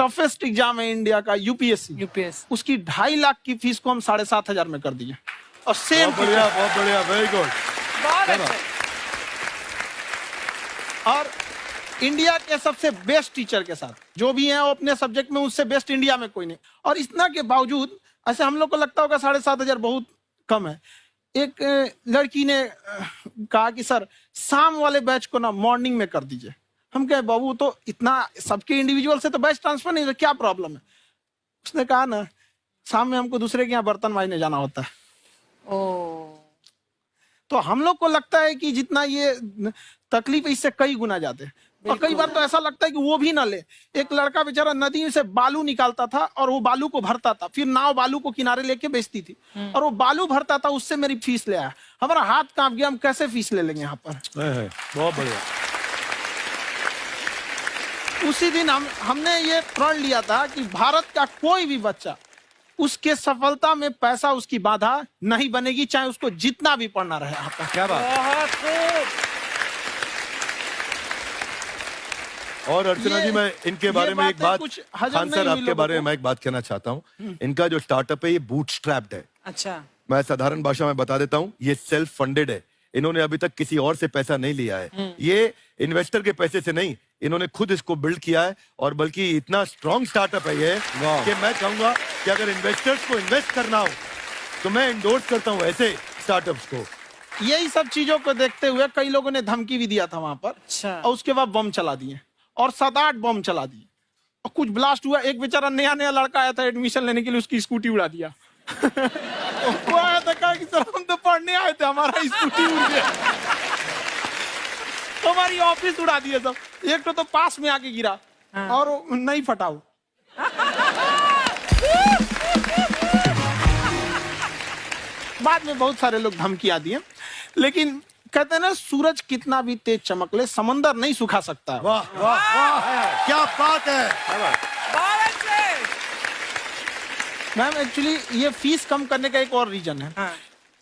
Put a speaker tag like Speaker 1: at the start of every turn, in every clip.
Speaker 1: Toughest exam है India का, UPSC, उसकी 2.5 लाख की फीस को हम 7,500 में कर दिए। और सेम
Speaker 2: बहुत बढ़िया, वेरी गुड।
Speaker 1: और इंडिया के सबसे बेस्ट टीचर के साथ जो भी हैं वो अपने सब्जेक्ट में उससे बेस्ट इंडिया में कोई नहीं। और इतना के बावजूद ऐसे हम लोग को लगता होगा 7,500 बहुत कम है। एक लड़की ने कहा कि सर शाम वाले बैच को ना मॉर्निंग में कर दीजिए। हम कहे बाबू तो इतना सबके इंडिविजुअल से तो बैच ट्रांसफर नहीं, क्या प्रॉब्लम है? उसने कहा ना शाम में हमको दूसरे के यहाँ बर्तन मांजने जाना होता है। तो हम लोग को लगता है कि जितना ये तकलीफ इससे कई गुना ज्यादा है। और कई बार तो ऐसा लगता है कि वो भी ना ले। एक लड़का बेचारा नदी से बालू निकालता था और वो बालू को भरता था, फिर नाव बालू को किनारे लेके बेचती थी और वो बालू भरता था, उससे मेरी फीस ले आया। हमारा हाथ कांप गया, हम कैसे फीस ले लेंगे यहाँ पर।
Speaker 2: बहुत बढ़िया।
Speaker 1: उसी दिन हमने ये प्रण लिया था कि भारत का कोई भी बच्चा उसके सफलता में पैसा उसकी बाधा नहीं बनेगी, चाहे उसको जितना भी पढ़ना रहे। आपका
Speaker 2: क्या बात। और अर्चना जी मैं इनके बारे में एक बात, खान सर आपके बारे में मैं एक बात कहना चाहता हूँ। इनका जो स्टार्टअप है ये बूटस्ट्रैप्ड है।
Speaker 3: अच्छा,
Speaker 2: मैं साधारण भाषा में बता देता हूँ, ये सेल्फ फंडेड है। इन्होंने अभी तक किसी और से पैसा नहीं लिया है, ये इन्वेस्टर के पैसे से नहीं, इन्होंने खुद इसको बिल्ड किया है। और बल्कि इतना स्ट्रॉन्ग स्टार्टअप है ये कि मैं कहूंगा कि अगर इन्वेस्टर्स को इन्वेस्ट करना हो तो मैं इंडोर्स करता हूँ ऐसे स्टार्टअप्स को।
Speaker 1: यही सब चीजों को देखते हुए कई लोगों ने धमकी भी दिया था वहां पर।
Speaker 3: अच्छा।
Speaker 1: और उसके बाद बम चला दिए और 7-8 बम चला दिए और कुछ ब्लास्ट हुआ। एक बेचारा नया लड़का आया था एडमिशन लेने के लिए, उसकी स्कूटी उड़ा दिया। वो आया था, कहा कि सर हम तो पढ़ने आए थे, हमारा स्कूटी उड़ गया। हमारी ऑफिस उड़ा दिए सब। एक तो पास में आके गिरा और नहीं फटा वो। बाद में बहुत सारे लोग धमकियां दिए, लेकिन कहते हैं ना सूरज कितना भी तेज चमक ले समंदर नहीं सुखा सकता।
Speaker 2: वाह वाह वाह, क्या बात है।
Speaker 1: मैम एक्चुअली ये फीस कम करने का एक और रीजन है।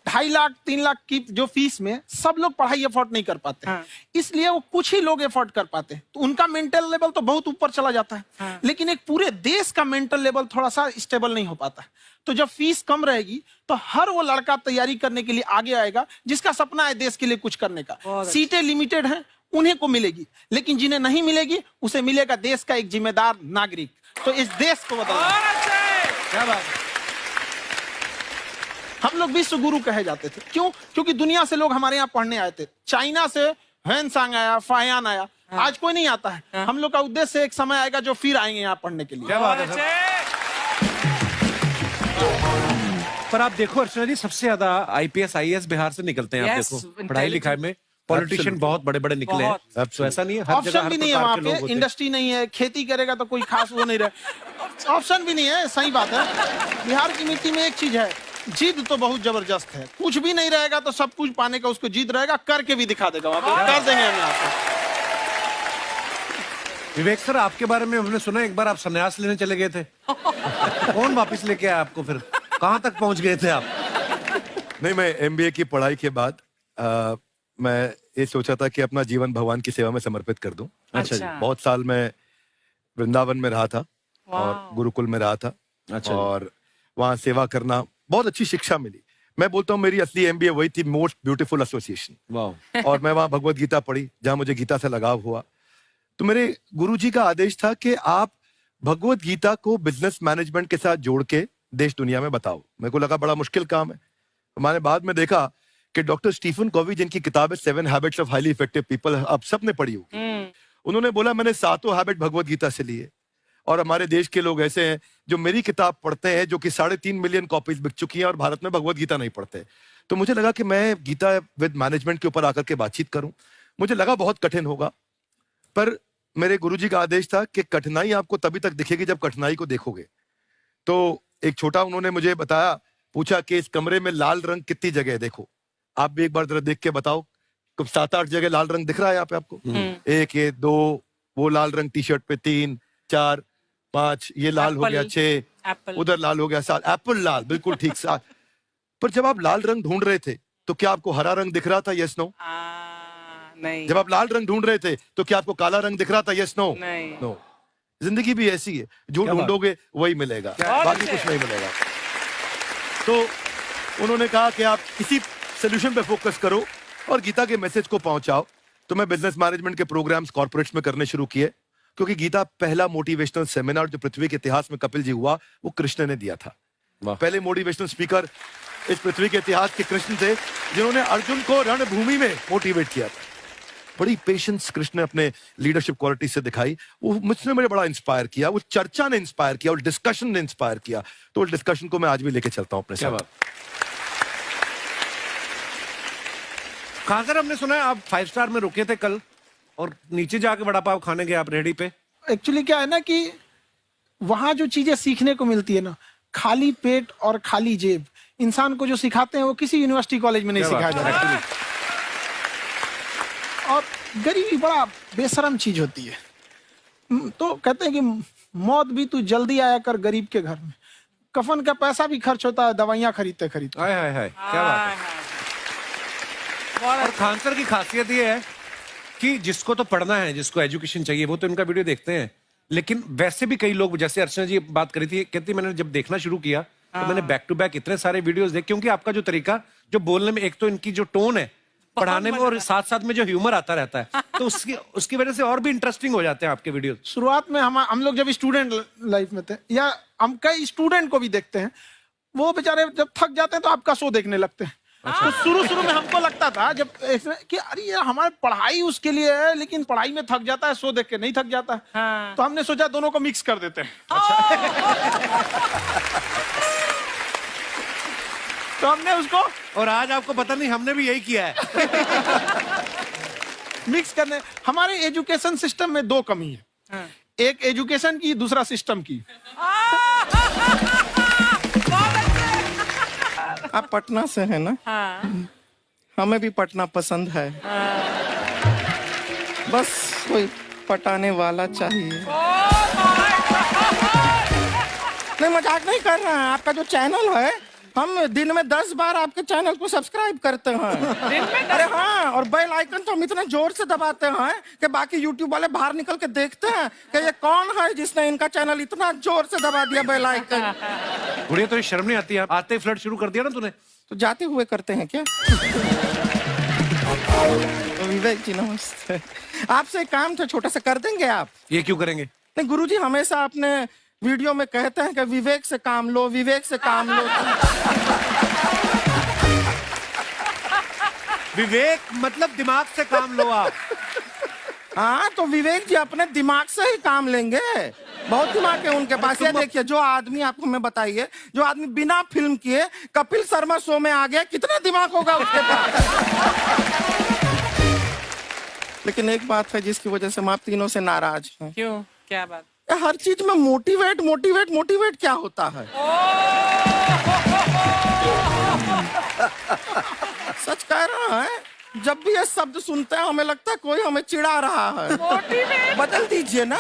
Speaker 1: 2.5 लाख 3 लाख की जो फीस में सब लोग पढ़ाई एफोर्ड नहीं कर पाते। इसलिए वो कुछ ही लोग एफोर्ड कर पाते हैं, तो उनका मेंटल लेवल तो बहुत ऊपर चला जाता है। लेकिन एक पूरे देश का मेंटल लेवल थोड़ा सा स्टेबल नहीं हो पाता। तो जब फीस कम रहेगी तो हर वो लड़का तैयारी करने के लिए आगे आएगा जिसका सपना है देश के लिए कुछ करने का। सीटें लिमिटेड हैं, उन्हें को मिलेगी, लेकिन जिन्हें नहीं मिलेगी उसे मिलेगा देश का एक जिम्मेदार नागरिक। तो इस देश को बदलना। क्या बात है। हम लोग विश्व गुरु कहे जाते थे, क्यों? क्योंकि दुनिया से लोग हमारे यहाँ पढ़ने आए थे। चाइना से ह्वेनसांग आया, फायान आया, आज कोई नहीं आता है। हम लोग का उद्देश्य एक समय आएगा जो फिर आएंगे यहाँ पढ़ने के लिए।
Speaker 2: क्या बात है।
Speaker 4: पर आप देखो अर्चना जी, सबसे ज्यादा आईपीएस आईएएस बिहार से निकलते हैं। आप देखो पढ़ाई लिखाई में पॉलिटिशियन बहुत बड़े बड़े निकले हैं। तो ऐसा नहीं है, हर
Speaker 1: ऑप्शन भी नहीं है वहाँ पे, इंडस्ट्री नहीं है, खेती करेगा तो कोई खास वो नहीं रहे, ऑप्शन भी नहीं है। सही बात है। बिहार की मिट्टी में एक चीज है, जिद तो बहुत जबरदस्त है। कुछ भी नहीं रहेगा तो सब कुछ पाने का उसको जिद रहेगा, करके भी दिखा देगा। वहाँ पे कर देंगे हम आपको।
Speaker 4: विवेक सर, आपके बारे में हमने सुना एक बार आप संन्यास लेने चले गए थे। कौन वापस लेके आया आपको? फिर कहाँ तक पहुंच गए थे आप?
Speaker 2: नहीं, मैं एमबीए की पढ़ाई के बाद मैं ये सोचा था कि अपना जीवन भगवान की सेवा में समर्पित कर दूं।
Speaker 4: अच्छा जी।
Speaker 2: बहुत साल मैं वृंदावन में रहा था और गुरुकुल में रहा था।
Speaker 4: अच्छा।
Speaker 2: और वहाँ सेवा करना, बहुत अच्छी शिक्षा मिली। मैं बोलता हूँ मेरी असली एमबीए वही थी, मोस्ट ब्यूटीफुल एसोसिएशन।
Speaker 4: वाह।
Speaker 2: और मैं वहाँ भगवत गीता पढ़ी, जहाँ मुझे गीता से लगाव हुआ। तो मेरे गुरुजी का आदेश था कि आप भगवत गीता को बिजनेस मैनेजमेंट के साथ जोड़ के देश दुनिया में बताओ। मेरे को लगा बड़ा मुश्किल काम है। मैंने बाद में देखा कि डॉक्टर स्टीफन कॉवी, जिनकी किताब है 7 habits of highly effective people, आप सबने पढ़ी होगी, उन्होंने बोला मैंने 7 हैबिट भगवत गीता से लिए। और हमारे देश के लोग ऐसे हैं जो मेरी किताब पढ़ते हैं, जो कि 3.5 मिलियन कॉपीज बिक चुकी हैं, और भारत में भगवत गीता नहीं पढ़ते। तो मुझे लगा कि मैं गीता विद मैनेजमेंट के ऊपर आकर के बातचीत करूं। मुझे लगा बहुत कठिन होगा, पर मेरे गुरुजी का आदेश था कि कठिनाई आपको तभी तक दिखेगी जब कठिनाई को देखोगे। तो एक छोटा उन्होंने मुझे बताया, पूछा कि इस कमरे में लाल रंग कितनी जगह है, देखो आप भी एक बार जरा देख के बताओ। 7-8 जगह लाल रंग दिख रहा है यहाँ पे आपको? 1 ये 2, वो लाल रंग टी शर्ट पे 3 4 5, ये लाल हो गया 6, उधर लाल हो गया 7, एप्पल लाल, बिल्कुल ठीक 7। पर जब आप लाल रंग ढूंढ रहे थे तो क्या आपको हरा रंग दिख रहा था? Yes no?
Speaker 3: नहीं।
Speaker 2: जब आप लाल रंग ढूंढ रहे थे तो क्या आपको काला रंग दिख रहा था? Yes no?
Speaker 3: नहीं।
Speaker 2: नो। जिंदगी भी ऐसी है, जो ढूंढोगे वही मिलेगा, बाकी कुछ नहीं मिलेगा। तो उन्होंने कहा कि आप इसी सोल्यूशन पे फोकस करो और गीता के मैसेज को पहुंचाओ। तो मैं बिजनेस मैनेजमेंट के प्रोग्राम्स कॉर्पोरेट्स में करने शुरू किए, क्योंकि गीता पहला मोटिवेशनल सेमिनार जो पृथ्वी के इतिहास में कपिल जी हुआ, वो कृष्ण ने दिया था। पहले मोटिवेशनल स्पीकर इस पृथ्वी के इतिहास के कृष्ण थे, जिन्होंने अर्जुन को रणभूमि में मोटिवेट किया था। बड़ी पेशेंस कृष्ण ने अपने लीडरशिप क्वालिटी से दिखाई, वो मुझसे मुझे बड़ा इंस्पायर किया, वो चर्चा ने इंस्पायर किया, वो डिस्कशन ने इंस्पायर किया। तो उस डिस्कशन को मैं आज भी लेके चलता हूं अपने साथ।
Speaker 4: कहां सर, हमने सुना है आप 5 स्टार में रुके थे कल और नीचे जाके वड़ा पाव खाने गए आप रेडी पे।
Speaker 1: एक्चुअली क्या है ना कि वहां जो चीजें सीखने को मिलती है ना, खाली पेट और खाली जेब इंसान को जो सिखाते हैं वो किसी यूनिवर्सिटी कॉलेज में नहीं सिखाया जाता। और गरीबी बड़ा बेशरम चीज होती है। तो कहते हैं कि मौत भी तू जल्दी आया कर गरीब के घर में, कफन का पैसा भी खर्च होता है दवाइयां खरीदते खरीदते।
Speaker 4: हाय हाय हाय, क्या बात है। और खान सर की खासियत ये है कि जिसको तो पढ़ना है, जिसको एजुकेशन चाहिए, वो तो इनका वीडियो देखते हैं, लेकिन वैसे भी कई लोग, जैसे अर्चना जी बात करी थी, कहती मैंने जब देखना शुरू किया तो मैंने बैक टू बैक इतने सारे वीडियोस देखे, क्योंकि आपका जो तरीका जो बोलने में, एक तो इनकी जो टोन है पढ़ाने में, और साथ साथ में जो ह्यूमर आता रहता है, तो उसकी वजह से और भी इंटरेस्टिंग हो जाते हैं आपके वीडियो।
Speaker 1: शुरुआत में हम लोग जब स्टूडेंट लाइफ में थे, या हम कई स्टूडेंट को भी देखते हैं, वो बेचारे जब थक जाते हैं तो आपका शो देखने लगते हैं। तो शुरू में हमको लगता था जब कि अरे यार हमारी पढ़ाई उसके लिए है, लेकिन पढ़ाई में थक जाता है, शो देख के नहीं थक जाता है। तो हमने सोचा दोनों को मिक्स कर देते हैं। तो हमने उसको,
Speaker 4: और आज आपको पता नहीं हमने भी यही किया है।
Speaker 1: मिक्स करने। हमारे एजुकेशन सिस्टम में 2 कमी है, एक एजुकेशन की, दूसरा सिस्टम की।
Speaker 3: आप पटना से हैं ना?
Speaker 5: हाँ।
Speaker 3: हमें भी पटना पसंद है। बस कोई पटाने वाला चाहिए। नहीं, मजाक नहीं कर रहे हैं। आपका जो चैनल है, हम दिन में 10 बार आपके चैनल को सब्सक्राइब करते हैं। अरे हाँ, और बेल आइकन तो हम इतना जोर से दबाते हैं कि बाकी यूट्यूब वाले बाहर निकल के देखते हैं कि ये कौन है जिसने इनका चैनल इतना जोर से दबा दिया बेल आइकन।
Speaker 4: बुढ़िया, तो ये शर्म नहीं आती है? आते ही फ्लर्ट शुरू कर दिया ना तूने।
Speaker 3: तो जाते हुए करते हैं क्या? विवेक जी नमस्ते। आपसे एक काम था छोटा सा, कर देंगे आप?
Speaker 4: ये क्यों करेंगे?
Speaker 3: नहीं, गुरुजी हमेशा अपने वीडियो में कहते हैं कि विवेक से काम लो, विवेक से काम लो।
Speaker 4: विवेक मतलब दिमाग से काम लो आप।
Speaker 3: हाँ, तो विवेक जी अपने दिमाग से ही काम लेंगे। बहुत दिमाग है उनके पास। ये देखिए, जो आदमी, आपको मैं बताइए, जो आदमी बिना फिल्म किए कपिल शर्मा शो में आ गया, कितना दिमाग होगा उसके पास। लेकिन एक बात है जिसकी वजह से हम आप तीनों से नाराज हैं।
Speaker 5: क्यों? क्या बात?
Speaker 3: हर चीज में मोटिवेट मोटिवेट मोटिवेट क्या होता है? सच कह रहा है, जब भी ये शब्द सुनते हैं हमें लगता है कोई हमें चिढ़ा रहा है। बदल दीजिए ना,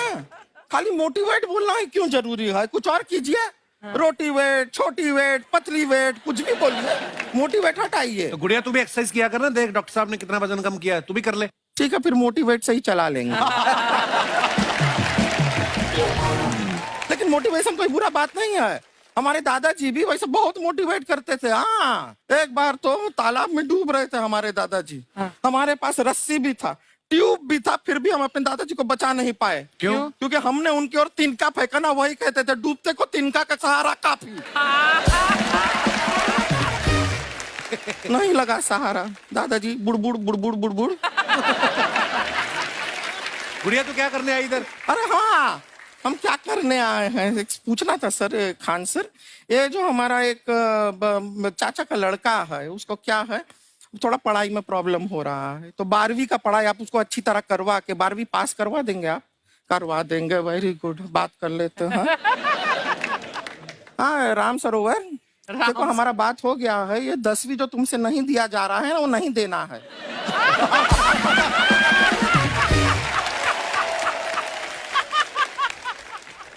Speaker 3: खाली मोटिवेट बोलना ही क्यों जरूरी है? कुछ और कीजिए। रोटी वेट, छोटी वेट, पतली वेट, कुछ भी बोलिए, मोटिवेट हटाइए।
Speaker 4: तो गुड़िया, तू भी एक्सरसाइज किया कर ना, देख डॉक्टर साहब ने कितना वजन कम किया है, तू भी कर ले।
Speaker 3: ठीक है, फिर मोटिवेट से ही चला लेंगे। लेकिन मोटिवेशन कोई बुरा बात नहीं है। हमारे दादाजी भी वैसे बहुत मोटिवेट करते थे। हाँ, एक बार तो तालाब में डूब रहे थे हमारे दादाजी। हमारे पास रस्सी भी था, ट्यूब भी था, फिर भी हम अपने दादाजी को बचा नहीं पाए।
Speaker 4: क्यों?
Speaker 3: क्योंकि हमने उनकी ओर तिनका फेंका ना, वही कहते थे डूबते को तिनका का सहारा काफी। नहीं लगा सहारा, दादाजी बुड़बुड़ बुड़बुड़ बुड़बुड़।
Speaker 4: गुड़िया, तू क्या करने आई इधर?
Speaker 3: अरे हाँ, हम क्या करने आए हैं, एक पूछना था सर, खान सर, ये जो हमारा एक चाचा का लड़का है, उसको क्या है, थोड़ा पढ़ाई में प्रॉब्लम हो रहा है, तो 12वीं का पढ़ाई आप उसको अच्छी तरह करवा के 12वीं पास करवा देंगे आप? करवा देंगे, वेरी गुड, बात कर लेते हैं। हाँ, राम सरोवर, देखो हमारा बात हो गया है, ये 10वीं जो तुमसे नहीं दिया जा रहा है वो नहीं देना है।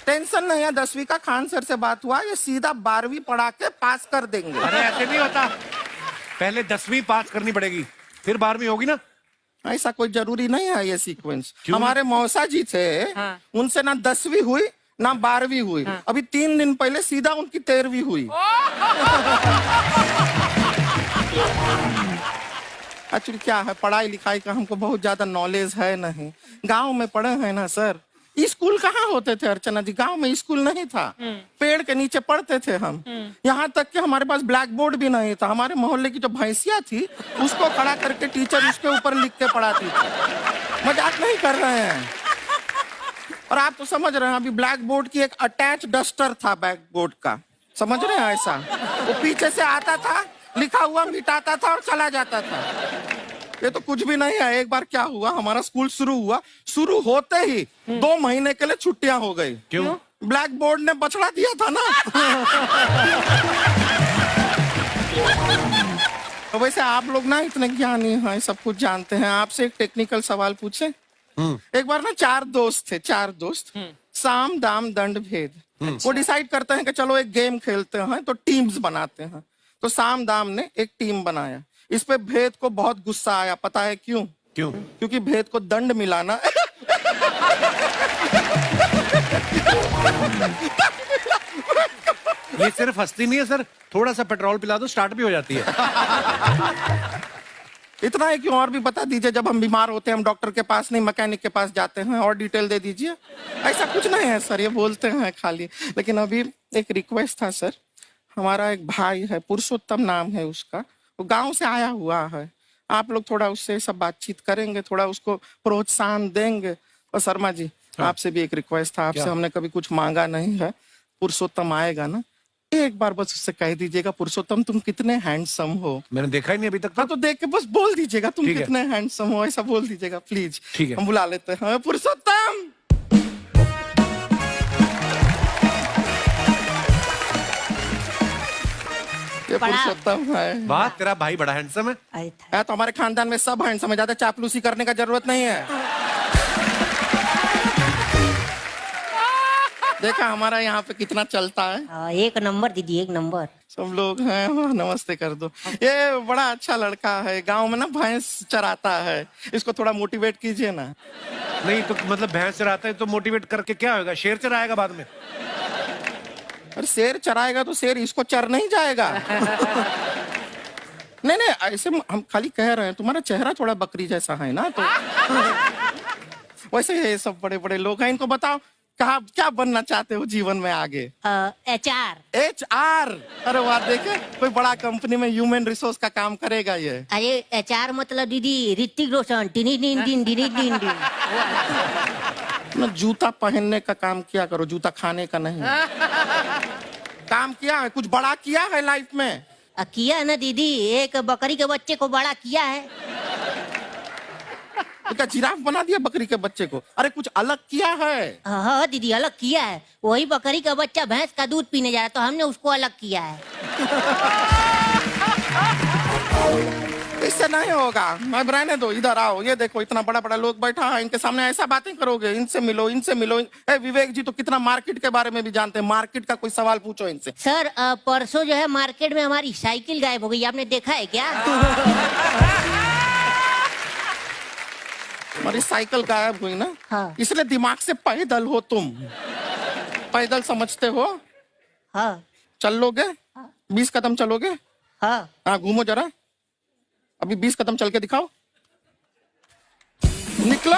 Speaker 3: टेंशन नहीं है, 10वीं का खान सर से बात हुआ, ये सीधा 12वीं पढ़ा के पास कर देंगे।
Speaker 4: अरे ऐसे नहीं होता, पहले 10वीं पास करनी पड़ेगी, फिर 12वीं होगी ना।
Speaker 3: ऐसा कोई जरूरी नहीं है ये सीक्वेंस। हमारे मौसा जी थे, उनसे ना 10वीं हुई ना 12वीं हुई, अभी 3 दिन पहले सीधा उनकी 13वीं हुई। एक्चुअली क्या है, पढ़ाई लिखाई का हमको बहुत ज्यादा नॉलेज है नहीं, गांव में पढ़े हैं ना सर। स्कूल कहाँ होते थे अर्चना जी, गांव में स्कूल नहीं था, पेड़ के नीचे पढ़ते थे हम। यहाँ तक कि हमारे पास ब्लैक बोर्ड भी नहीं था, हमारे मोहल्ले की जो भैंसिया थी उसको खड़ा करके टीचर उसके ऊपर लिख के पढ़ाती थी। मजाक नहीं कर रहे हैं। और आप तो समझ रहे हैं, अभी ब्लैक बोर्ड की एक अटैच डस्टर था बैक बोर्ड का, समझ रहे हैं ऐसा, वो पीछे से आता था, लिखा हुआ मिटाता था और चला जाता था। ये तो कुछ भी नहीं है। एक बार क्या हुआ, हमारा स्कूल शुरू हुआ, शुरू होते ही 2 महीने के लिए छुट्टियां हो गई।
Speaker 4: क्यों?
Speaker 3: ब्लैक बोर्ड ने बछड़ा दिया था ना। तो वैसे आप लोग ना इतने ज्ञानी हैं, सब कुछ जानते हैं। आपसे एक टेक्निकल सवाल पूछे। एक बार ना 4 दोस्त थे, 4 दोस्त, साम दाम दंड भेद। वो डिसाइड करते हैं कि चलो एक गेम खेलते हैं, तो टीम्स बनाते हैं। तो साम दाम ने एक टीम बनाया। इस पे भेद को बहुत गुस्सा आया, पता है क्यों?
Speaker 4: क्यों?
Speaker 3: क्योंकि भेद को दंड मिलाना
Speaker 4: ये सिर्फ हंसती नहीं है सर, थोड़ा सा पेट्रोल पिला दो स्टार्ट भी हो जाती है।
Speaker 3: इतना है कि और भी बता दीजिए, जब हम बीमार होते हैं हम डॉक्टर के पास नहीं मैकेनिक के पास जाते हैं, और डिटेल दे दीजिए। ऐसा कुछ नहीं है सर, ये बोलते हैं खाली। लेकिन अभी एक रिक्वेस्ट था सर, हमारा एक भाई है, पुरुषोत्तम नाम है उसका, वो गांव से आया हुआ है। आप लोग थोड़ा उससे सब बातचीत करेंगे, थोड़ा उसको प्रोत्साहन देंगे। और शर्मा जी, आपसे भी एक रिक्वेस्ट था, आपसे हमने कभी कुछ मांगा नहीं है। पुरुषोत्तम आएगा ना, एक बार बस उससे कह दीजिएगा, पुरुषोत्तम तुम कितने हैंडसम हो।
Speaker 4: मैंने देखा ही नहीं अभी तक।
Speaker 3: हाँ तो देख के बस बोल दीजिएगा तुम
Speaker 4: ठीक है।
Speaker 3: कितने हैंडसम हो, ऐसा बोल दीजिएगा प्लीज।
Speaker 4: ठीक है।
Speaker 3: हम बुला लेते हैं पुरुषोत्तम। ये पुरुषोत्तम है।
Speaker 4: वाह, तेरा भाई बड़ा हैंडसम है।
Speaker 3: है तो हमारे खानदान में सब हैंडसम है, ज्यादा चापलूसी करने का जरूरत नहीं है। देखा हमारा यहाँ पे कितना चलता है।
Speaker 5: एक नंबर दीदी, एक नंबर।
Speaker 3: सब लोग हैं, नमस्ते कर दो। ये बड़ा अच्छा लड़का है, गांव में ना भैंस चराता है, इसको थोड़ा मोटिवेट कीजिए ना।
Speaker 4: नहीं तो मतलब भैंस चराता है तो मोटिवेट करके क्या होगा, शेर चराएगा बाद में।
Speaker 3: अरे शेर चराएगा तो शेर इसको चर नहीं जाएगा। नहीं नहीं, ऐसे हम खाली कह रहे हैं, तुम्हारा चेहरा थोड़ा बकरी जैसा है ना, तो वैसे ये सब बड़े बड़े लोग हैं। इनको बताओ कहा क्या बनना चाहते हो जीवन में आगे?
Speaker 5: HR।
Speaker 3: HR? अरे वाह, देखे कोई बड़ा कंपनी में ह्यूमन रिसोर्स का काम करेगा ये।
Speaker 5: अरे HR मतलब दीदी Hrithik Roshan, tiny tin tin tiny tin tin.
Speaker 3: ना जूता पहनने का काम किया करो, जूता खाने का नहीं। काम किया है, कुछ बड़ा किया है लाइफ में?
Speaker 5: किया है ना दीदी, एक बकरी के बच्चे को बड़ा किया है।
Speaker 3: तो क्या जिराफ बना दिया बकरी के बच्चे को? अरे कुछ अलग किया है।
Speaker 5: हाँ दीदी, अलग किया है। वही बकरी का बच्चा भैंस का दूध पीने जा रहा तो हमने उसको अलग किया है।
Speaker 3: इससे नहीं होगा, मैं रहने दो, इधर आओ। ये देखो इतना बड़ा बड़ा लोग बैठा है, इनके सामने ऐसा बातें करोगे? इनसे मिलो, इनसे मिलो। विवेक जी तो कितना मार्केट के बारे में भी जानते हैं, मार्केट का कोई सवाल पूछो इनसे।
Speaker 5: सर परसों जो है मार्केट में हमारी साइकिल गायब हो गई, आपने देखा है क्या?
Speaker 3: हमारी साइकिल गायब हुई ना?
Speaker 5: हाँ।
Speaker 3: इसलिए दिमाग से पैदल हो तुम, पैदल समझते हो?
Speaker 5: हाँ।
Speaker 3: चल लोगे? 20 कदम चलोगे?
Speaker 5: हाँ।
Speaker 3: घूमो जरा, अभी 20 कदम चल के दिखाओ। निकलो।